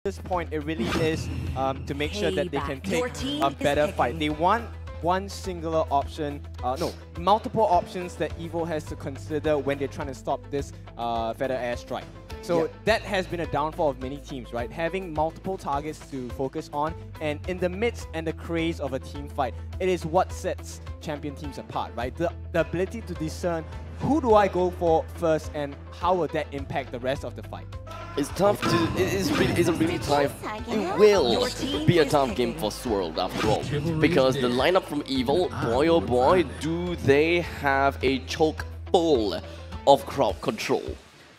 this point, it really is to make sure that they can take a better fight. They want one singular option, multiple options that Evo has to consider when they're trying to stop this feather airstrike. So that has been a downfall of many teams, right? Having multiple targets to focus on, and in the midst and the craze of a team fight, it is what sets champion teams apart, right? The ability to discern who do I go for first and how will that impact the rest of the fight. It's tough to, it's a really tough, it will be a tough game for Swirled after all. Because the lineup from Evil, boy oh boy, do they have a choke full of crowd control.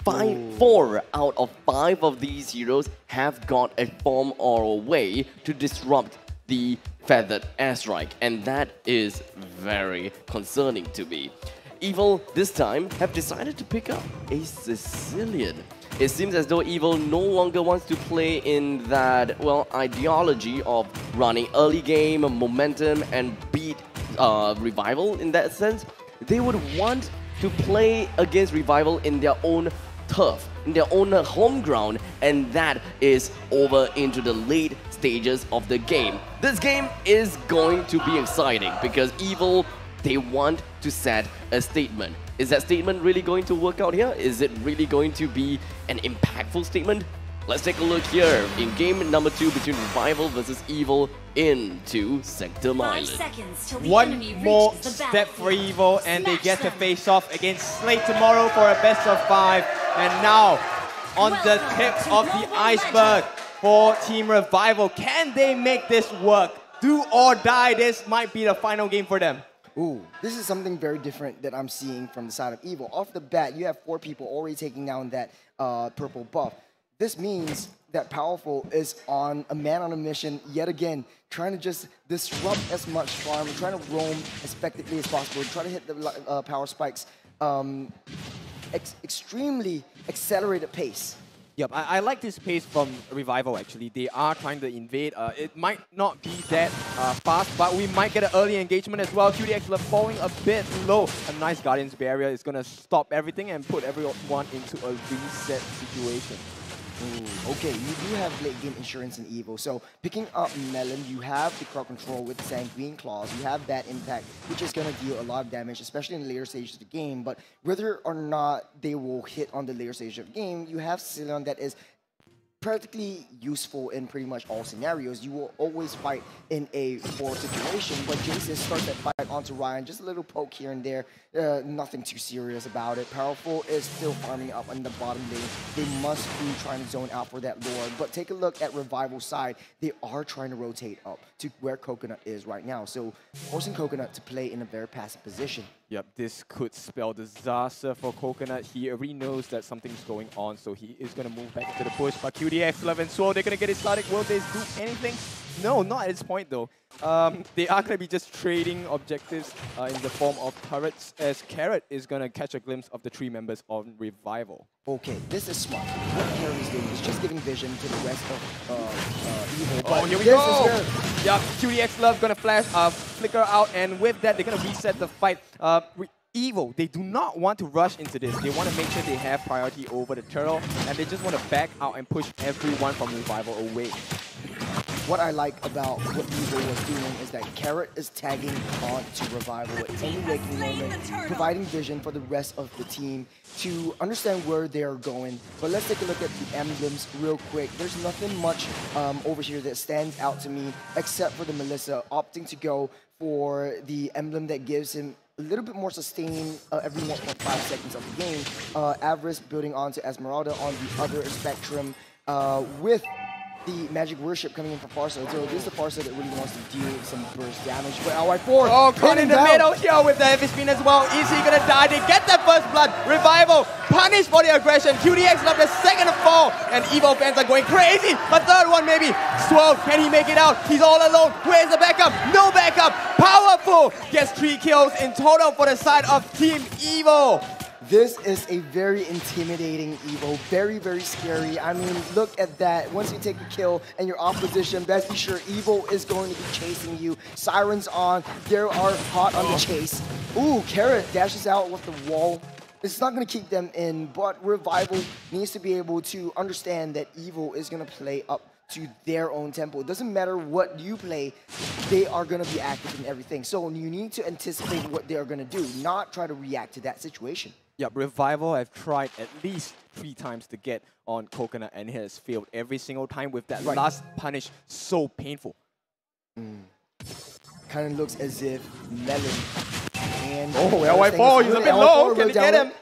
4 out of 5 of these heroes have got a form or a way to disrupt the feathered airstrike, and that is very concerning to me. Evil this time have decided to pick up a Sicilian. It seems as though Evil no longer wants to play in that, well, ideology of running early game, momentum, and beat Revival in that sense. They would want to play against Revival in their own turf, in their own home ground, and that is over into the late stages of the game. This game is going to be exciting because Evil, they want to set a statement. Is that statement really going to work out here? Is it really going to be an impactful statement? Let's take a look here in game number 2 between Revival versus Evil into Sector Island. One more step for Evil and they get to face off against Slate tomorrow for a best of 5. And now, on the tip of the iceberg for Team Revival, can they make this work? Do or die, this might be the final game for them. Ooh, this is something very different that I'm seeing from the side of Evil. Off the bat, you have 4 people already taking down that purple buff. This means that Powerful is on a mission yet again, trying to just disrupt as much farm, trying to roam as effectively as possible, try to hit the power spikes extremely accelerated pace. Yep, I like this pace from Revival actually. They are trying to invade. It might not be that fast, but we might get an early engagement as well. QDX love falling a bit low. A nice Guardian's Barrier is going to stop everything and put everyone into a reset situation. Ooh, okay, you do have late game insurance in Evo. So picking up Melon, you have the crowd control with Sanguine Claws. You have that impact, which is going to deal a lot of damage, especially in the later stages of the game. But whether or not they will hit on the later stage of the game, you have Sicilian that is practically useful in pretty much all scenarios. You will always fight in a 4 situation, but JsisJejsj starts that fight onto Ryan, just a little poke here and there, nothing too serious about it. Powerful is still farming up on the bottom lane. They must be trying to zone out for that Lord, but take a look at Revival's side. They are trying to rotate up to where Coconut is right now, so forcing Coconut to play in a very passive position. Yep, this could spell disaster for Coconut. He already knows that something's going on, so he is going to move back into the push. But QDX, Love and Swirl, they're going to get it started. Will they do anything? No, not at this point though. They are going to be just trading objectives in the form of turrets, as Carrot is going to catch a glimpse of the 3 members on Revival. Okay, this is smart. What Carrot is doing is just giving vision to the rest of Evil. Oh, here we go! Yeah, QDX Love going to flash, flicker out, and with that, they're going to reset the fight. Evil, they do not want to rush into this. They want to make sure they have priority over the turtle, and they just want to back out and push everyone from Revival away. What I like about what Evil was doing is that Carrot is tagging on to Revival at any waking moment, providing vision for the rest of the team to understand where they are going. But let's take a look at the emblems real quick. There's nothing much over here that stands out to me except for the Melissa opting to go for the emblem that gives him a little bit more sustain every 1.5 seconds of the game. Avarice building onto Esmeralda on the other spectrum with the Magic Worship coming in for Farsa. So this is the Farsa that really wants to deal some burst damage. But RY4, oh, caught in the middle here with the heavy spin as well. Is he gonna die? They get that first blood. Revival, punished for the aggression. QDX left the second fall, and Evo fans are going crazy. The third one maybe. Swirled, can he make it out? He's all alone. Where's the backup? No backup. Powerful gets 3 kills in total for the side of Team Evo. This is a very intimidating Evo, very, very scary. I mean, look at that. Once you take a kill and you're off position, best be sure Evo is going to be chasing you. Sirens on, they are hot on the chase. Ooh, Carrot dashes out with the wall. it's not going to keep them in, but Revival needs to be able to understand that Evil is going to play up to their own tempo. It doesn't matter what you play, they are going to be active in everything. So you need to anticipate what they are going to do, not try to react to that situation. Yeah, Revival have tried at least 3 times to get on Coconut and he has failed every single time with that last punish so painful. Kind of looks as if Melon and... Oh, LY4, he's a bit low. Can he get him?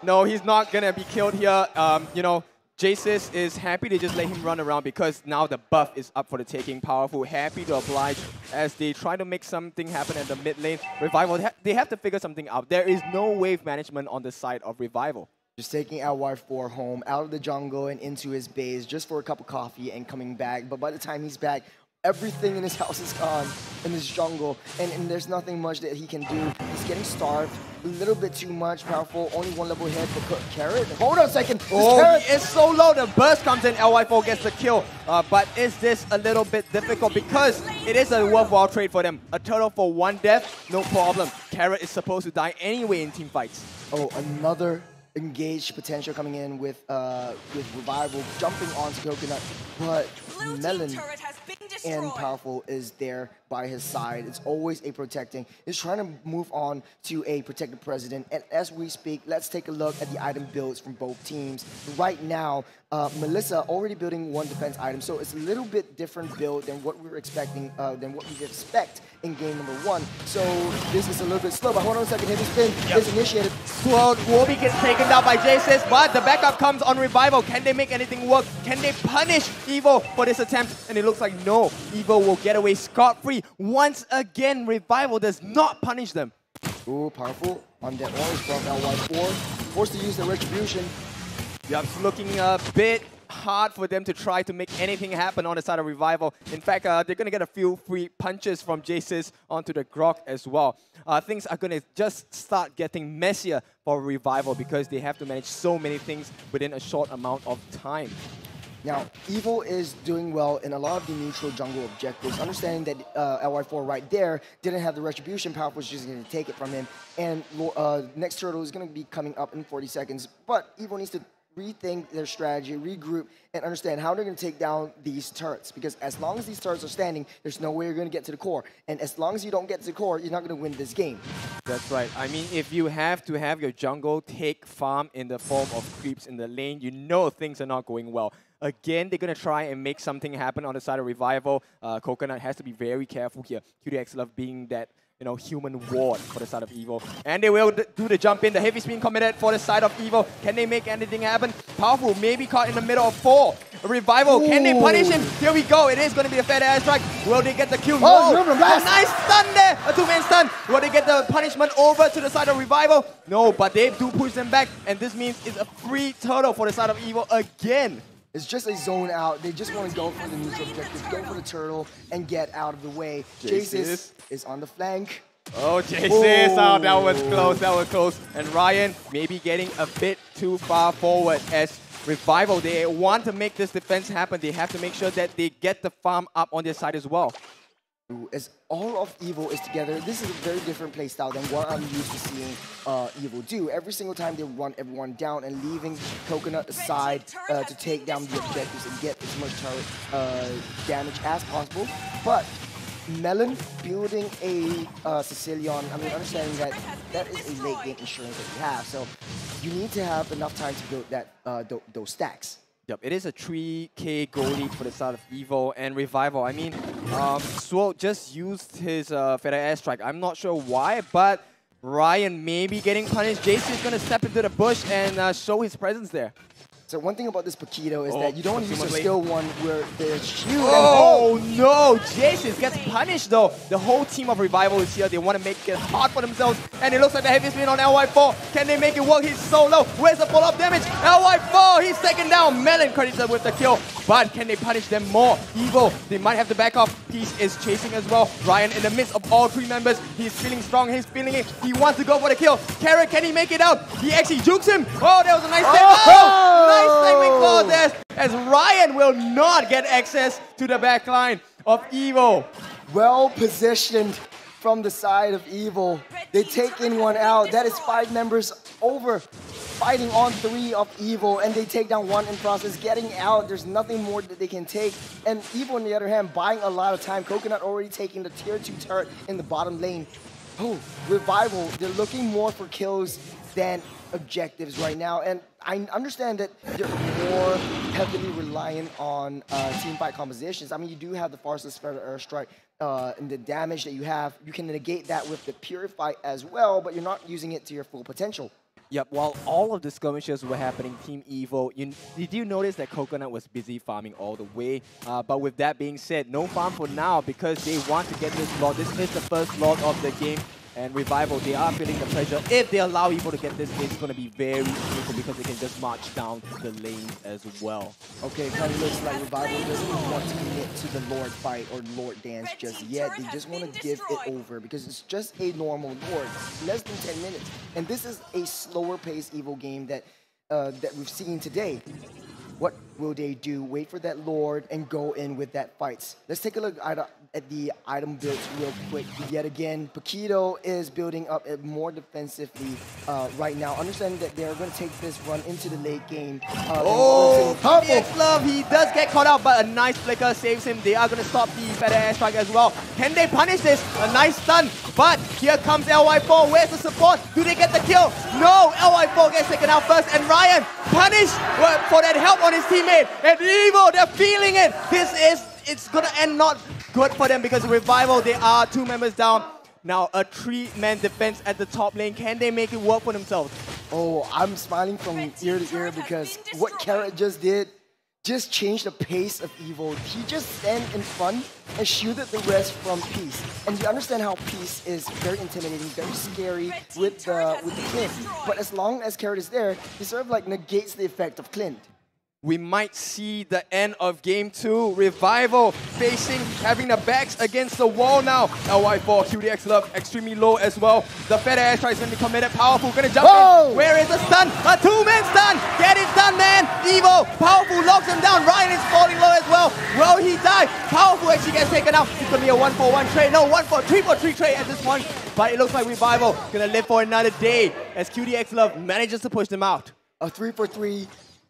No, he's not going to be killed here. You know, JsisJejsj is happy to just let him run around because now the buff is up for the taking. Powerful, happy to oblige as they try to make something happen at the mid lane. Revival, they have to figure something out. There is no wave management on the side of Revival. Just taking LY4 home, out of the jungle and into his base just for a cup of coffee and coming back. But by the time he's back, everything in his house is gone in his jungle, and there's nothing much that he can do. He's getting starved a little bit too much. Powerful, only 1 level ahead for Carrot. Hold on a second. Oh, he is so low. The burst comes in. LY4 gets the kill. But is this a little bit difficult? Because it is a worthwhile trade for them. A turtle for 1 death, no problem. Carrot is supposed to die anyway in team fights. Oh, another engaged potential coming in with Revival jumping onto Coconut, but Melon and Powerful is there by his side. It's always a protecting. He's trying to move on to a protected president. And as we speak, let's take a look at the item builds from both teams. Right now, Melissa already building 1 defense item, so it's a little bit different build than what we were expecting, than what we expect in game number 1. So this is a little bit slow, but hold on a second. Heavy spin is initiated. Swirled will be gets taken down by JsisJejsj, but the backup comes on Revival. Can they make anything work? Can they punish Evo for this attempt? And it looks like no. Evo will get away scot-free. Once again, Revival does not punish them. Ooh, Powerful on that orange from LY4. Forced to use the retribution. Yeah, it's looking a bit hard for them to try to make anything happen on the side of Revival. In fact, they're going to get a few free punches from JsisJejsj onto the Grok as well. Things are going to just start getting messier for Revival because they have to manage so many things within a short amount of time. Now, Evil is doing well in a lot of the neutral jungle objectives, understanding that LY4 right there didn't have the retribution. Powerful was just going to take it from him, and next turtle is going to be coming up in 40 seconds. But Evil needs to rethink their strategy, regroup, and understand how they're going to take down these turrets. Because as long as these turrets are standing, there's no way you're going to get to the core. And as long as you don't get to the core, you're not going to win this game. That's right. I mean, if you have to have your jungle take farm in the form of creeps in the lane, you know things are not going well. Again, they're going to try and make something happen on the side of Revival. Coconut has to be very careful here. QDX love being that, you know, human ward for the side of Evil. And they will do the jump in. The heavy spin committed for the side of Evil. Can they make anything happen? Powerful maybe caught in the middle of 4. Revival, can they punish him? Here we go. It is going to be a fair air strike. Will they get the kill? Oh, no. A nice stun there. A 2-man stun. Will they get the punishment over to the side of Revival? No, but they do push them back. And this means it's a free turtle for the side of Evil again. It's just a zone out. They just want to go for the neutral objective, go for the turtle, and get out of the way. JsisJejsj is on the flank. Oh, JsisJejsj. Oh, that was close. That was close. And Ryan maybe getting a bit too far forward as Revival, they want to make this defense happen. They have to make sure that they get the farm up on their side as well. As all of Evil is together, this is a very different playstyle than what I'm used to seeing Evil do. Every single time they run everyone down and leaving Coconut aside to take down the objectives and get as much turret damage as possible. But Melon building a Sicilian, I mean, understanding that that is a late game insurance that you have. So you need to have enough time to build that those stacks. Yep, it is a 3k goal lead for the side of Evil and Revival. I mean, Swirled just used his Feather Airstrike. I'm not sure why, but Ryan may be getting punished. JsisJejsj is going to step into the bush and show his presence there. So one thing about this Paquito is that you don't use a skill one where there's huge. Oh no! JsisJejsj gets punished though. The whole team of Revival is here. They want to make it hard for themselves. And it looks like the heavy spin on LY4. Can they make it work? He's so low. Where's the follow-up damage? LY4, he's taken down. Melon credited with the kill. But can they punish them more? Evil, they might have to back off. Peace is chasing as well. Ryan in the midst of all 3 members. He's feeling strong. He's feeling it. He wants to go for the kill. Carrot, can he make it out? He actually jukes him. Oh, that was a nice save. Nice saving for this, as Ryan will not get access to the backline of Evil. Well positioned from the side of Evil. They take in one out. That is 5 members over. Fighting on 3 of Evil, and they take down 1 in process, getting out. There's nothing more that they can take. And Evil, on the other hand, buying a lot of time. Coconut already taking the tier 2 turret in the bottom lane. Oh, Revival, they're looking more for kills than objectives right now. And I understand that they're more heavily reliant on team fight compositions. I mean, you do have the Farsa Sphere Airstrike, and the damage that you have, you can negate that with the Purify as well, but you're not using it to your full potential. Yep, while all of the skirmishes were happening, Team Evo, did you notice that Coconut was busy farming all the way? But with that being said, no farm for now because they want to get this Lord. This is the first Lord of the game. And Revival, they are feeling the pressure. If they allow Evo to get this, it's going to be very painful because they can just march down the lanes as well. Okay, it kind of looks like Revival doesn't want to commit to the Lord fight or Lord dance just yet. They just want to give it over because it's just a normal Lord. Less than 10 minutes. And this is a slower paced Evo game that we've seen today. What will they do? Wait for that Lord and go in with that fights. Let's take a look at the item builds real quick. Yet again, Paquito is building up more defensively right now. Understanding that they're going to take this run into the late game. Love, he does get caught out, but a nice flicker saves him. They are going to stop the better airstrike as well. Can they punish this? A nice stun, but here comes LY4. Where's the support? Do they get the kill? No, LY4 gets taken out first, and Ryan punished for that help on his teammate. And Evo, they're feeling it. It's going to end not good for them because Revival, they are 2 members down. Now a 3-man defense at the top lane. Can they make it work for themselves? Oh, I'm smiling from ear to ear because what Carrot just did just changed the pace of Evo. He just stand in front and shielded the rest from Peace. And you understand how Peace is very intimidating, very scary with the Clint. But as long as Carrot is there, he sort of like negates the effect of Clint. We might see the end of Game 2. Revival having the backs against the wall now. LY4, QDX Love, extremely low as well. The Feather Airstrike is going to be committed. Powerful, going to jump in. Where is the stun? A 2-man stun. Get it done, man. Evo, Powerful locks him down. Ryan is falling low as well. Will he die? Powerful actually gets taken out. It's going to be a 1-for-1 trade. No, 3-for-3 trade at this point. But it looks like Revival going to live for another day as QDX Love manages to push them out. A 3-for-3.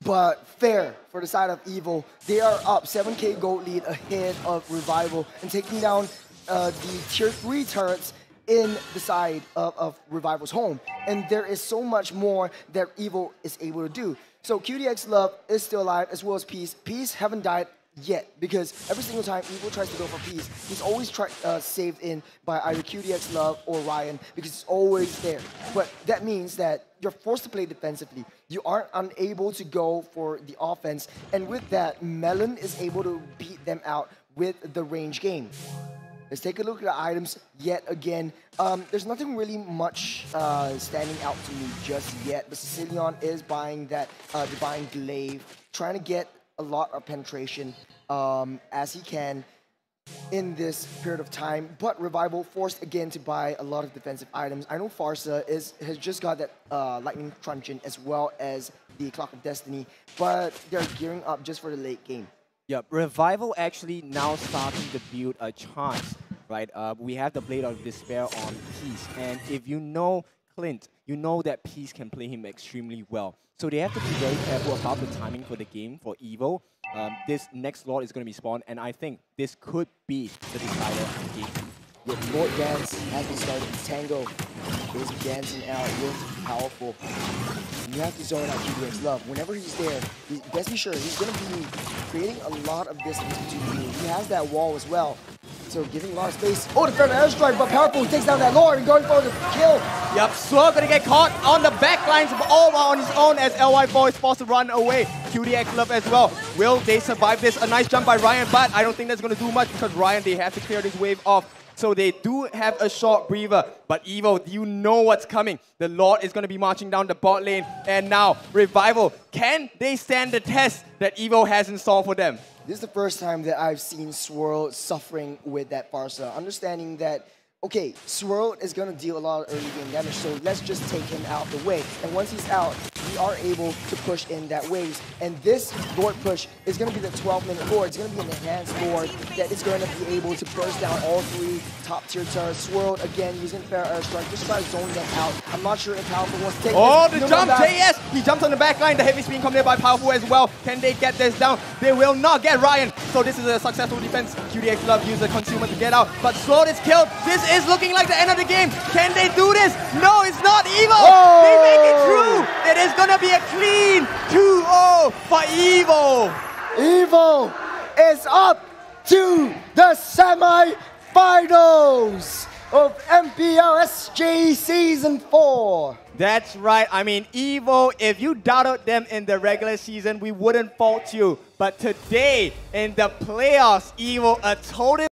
But fair for the side of Evil. They are up 7k gold lead ahead of Revival and taking down the tier 3 turrets in the side of Revival's home. And there is so much more that Evil is able to do. So QDX Love is still alive as well as Peace. Peace haven't died yet because every single time Evil tries to go for Peace, he's always saved in by either QDX Love or Ryan because he's always there. But that means that you're forced to play defensively. You aren't unable to go for the offense. And with that, Melon is able to beat them out with the range game. Let's take a look at the items yet again. There's nothing really much standing out to me just yet. But Sicilian is buying that Divine Glaive, trying to get a lot of penetration as he can in this period of time, but Revival forced again to buy a lot of defensive items. I know Farsa has just got that Lightning Truncheon as well as the Clock of Destiny, but they're gearing up just for the late game. Yep, Revival actually now starting to build a chance, right? We have the Blade of Despair on Peace, and if you know Clint, you know that Peace can play him extremely well. So they have to be very careful about the timing for the game for Evo. This next Lord is going to be spawned, and I think this could be the decider of the game. With Lord Dance has been started, Tango is dancing out with Powerful. You have to zone out QDX Love. Whenever he's there, best be sure he's going to be creating a lot of distance between you. He has that wall as well. So giving a lot of space. Oh, the third airstrike, but Powerful takes down that Lord and going for the kill. Yep, Swirled gonna get caught on the back lines all on his own as LY4 is forced to run away. QDX Love as well. Will they survive this? A nice jump by Ryan, but I don't think that's gonna do much because Ryan, they have to clear this wave off. So they do have a short breather, but Evo, you know what's coming. The Lord is going to be marching down the bot lane, and now Revival, can they stand the test that Evo has in store for them? This is the first time that I've seen Swirl suffering with that Farsa, understanding that, okay, Swirl is going to deal a lot of early game damage, so let's just take him out of the way. And once he's out, we are able to push in that waves. And this board push is going to be the 12-minute board. It's going to be an enhanced board that is going to be able to burst down all 3 top-tier turrets. Swirled, again, using fair airstrike, just try to zone them out. I'm not sure if Powerful wants to take this. The jump, JS! He jumps on the back line. The heavy spin coming in by Powerful as well. Can they get this down? They will not get Ryan. So this is a successful defense. QDX Love used the consumer to get out. But Swirled is killed. This is looking like the end of the game. Can they do this? No, it's not EVO. Oh! They make it through. It is going to be a clean 2-0 for EVO. EVO is up to the semi-finals of MPL SJ Season 4. That's right. I mean, EVO, if you doubted them in the regular season, we wouldn't fault you. But today, in the playoffs, EVO, a total